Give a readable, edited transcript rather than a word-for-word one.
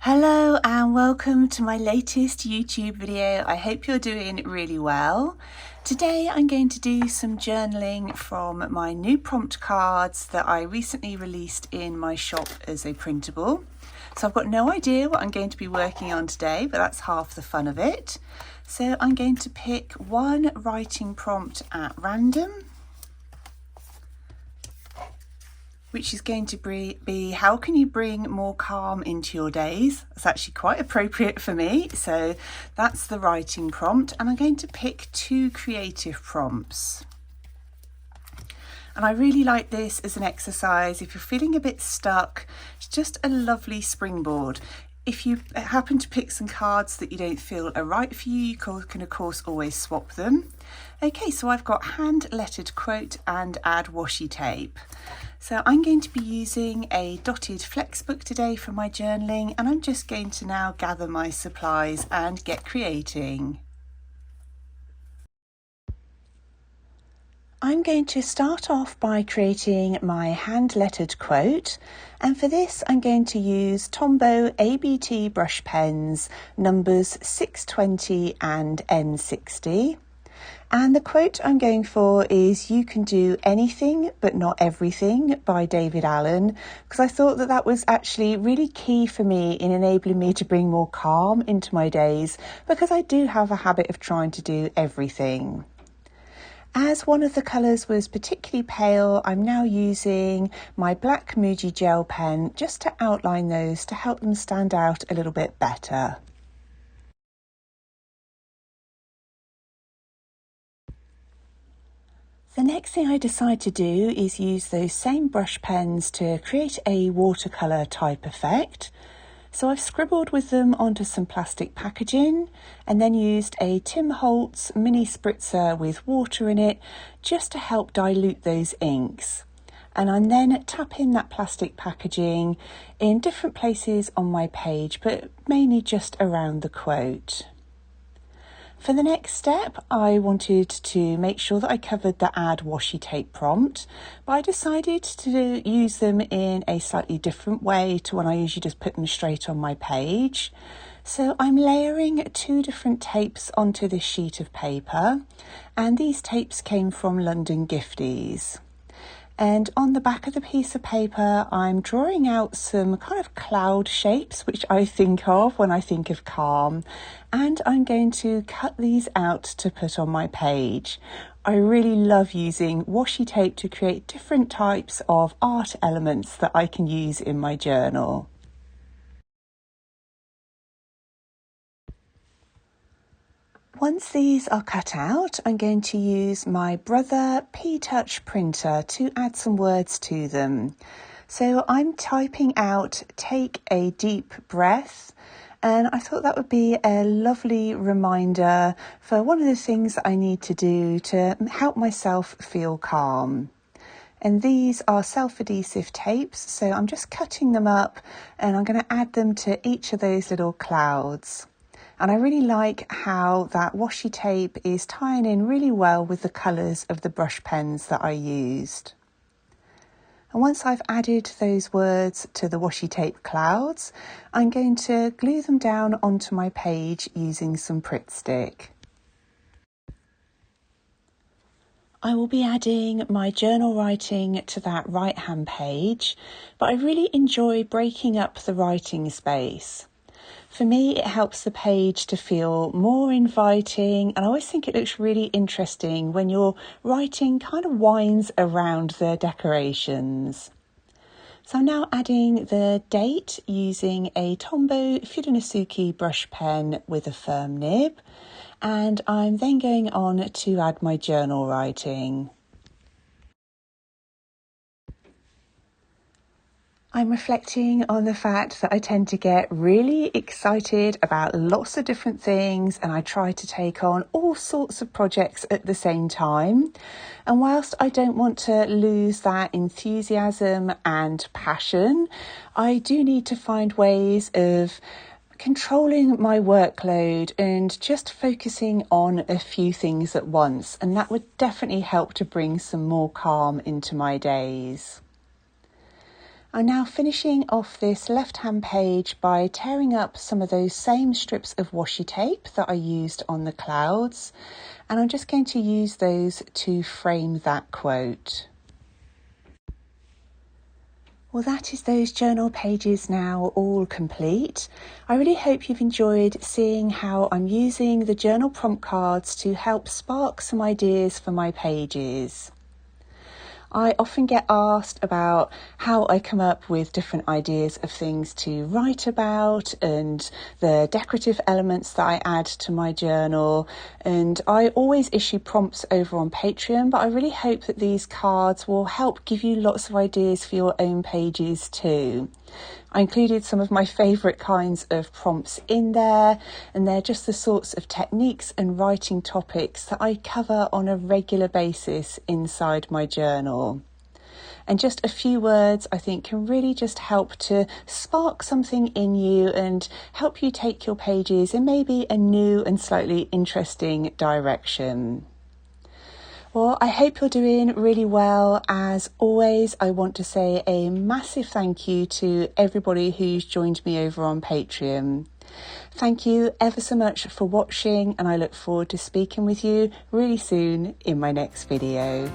Hello and welcome to my latest YouTube video. I hope you're doing really well. Today I'm going to do some journaling from my new prompt cards that I recently released in my shop as a printable. So I've got no idea what I'm going to be working on today, but that's half the fun of it. So I'm going to pick one writing prompt at random, which is going to be how can you bring more calm into your days? That's actually quite appropriate for me. So that's the writing prompt, and I'm going to pick two creative prompts. And I really like this as an exercise. If you're feeling a bit stuck, it's just a lovely springboard. If you happen to pick some cards that you don't feel are right for you, you can of course always swap them. Okay, so I've got hand lettered quote and add washi tape. So I'm going to be using a dotted flex book today for my journaling, and I'm just going to now gather my supplies and get creating. I'm going to start off by creating my hand lettered quote, and for this I'm going to use Tombow ABT brush pens numbers 620 and N60. And the quote I'm going for is "You can do anything but not everything" by David Allen, because I thought that was actually really key for me in enabling me to bring more calm into my days, because I do have a habit of trying to do everything. As one of the colours was particularly pale, I'm now using my black Muji gel pen just to outline those to help them stand out a little bit better. The next thing I decide to do is use those same brush pens to create a watercolour type effect. So I've scribbled with them onto some plastic packaging and then used a Tim Holtz mini spritzer with water in it just to help dilute those inks. And I'm then tapping that plastic packaging in different places on my page, but mainly just around the quote. For the next step, I wanted to make sure that I covered the add washi tape prompt, but I decided to use them in a slightly different way to when I usually just put them straight on my page. So I'm layering two different tapes onto this sheet of paper, and these tapes came from London Gifties. And on the back of the piece of paper, I'm drawing out some kind of cloud shapes, which I think of when I think of calm. And I'm going to cut these out to put on my page. I really love using washi tape to create different types of art elements that I can use in my journal. Once these are cut out, I'm going to use my Brother P-Touch printer to add some words to them. So I'm typing out "take a deep breath," and I thought that would be a lovely reminder for one of the things that I need to do to help myself feel calm. And these are self-adhesive tapes, so I'm just cutting them up and I'm going to add them to each of those little clouds. And I really like how that washi tape is tying in really well with the colours of the brush pens that I used. And once I've added those words to the washi tape clouds, I'm going to glue them down onto my page using some Pritt Stick. I will be adding my journal writing to that right-hand page, but I really enjoy breaking up the writing space. For me, it helps the page to feel more inviting, and I always think it looks really interesting when your writing kind of winds around the decorations. So I'm now adding the date using a Tombow Fudenosuke brush pen with a firm nib, and I'm then going on to add my journal writing. I'm reflecting on the fact that I tend to get really excited about lots of different things, and I try to take on all sorts of projects at the same time. And whilst I don't want to lose that enthusiasm and passion, I do need to find ways of controlling my workload and just focusing on a few things at once. And that would definitely help to bring some more calm into my days. I'm now finishing off this left-hand page by tearing up some of those same strips of washi tape that I used on the clouds, and I'm just going to use those to frame that quote. Well, that is those journal pages now all complete. I really hope you've enjoyed seeing how I'm using the journal prompt cards to help spark some ideas for my pages. I often get asked about how I come up with different ideas of things to write about and the decorative elements that I add to my journal. And I always issue prompts over on Patreon, but I really hope that these cards will help give you lots of ideas for your own pages too. I included some of my favourite kinds of prompts in there, and they're just the sorts of techniques and writing topics that I cover on a regular basis inside my journal. And just a few words I think can really just help to spark something in you and help you take your pages in maybe a new and slightly interesting direction. Well, I hope you're doing really well. As always, I want to say a massive thank you to everybody who's joined me over on Patreon. Thank you ever so much for watching, and I look forward to speaking with you really soon in my next video.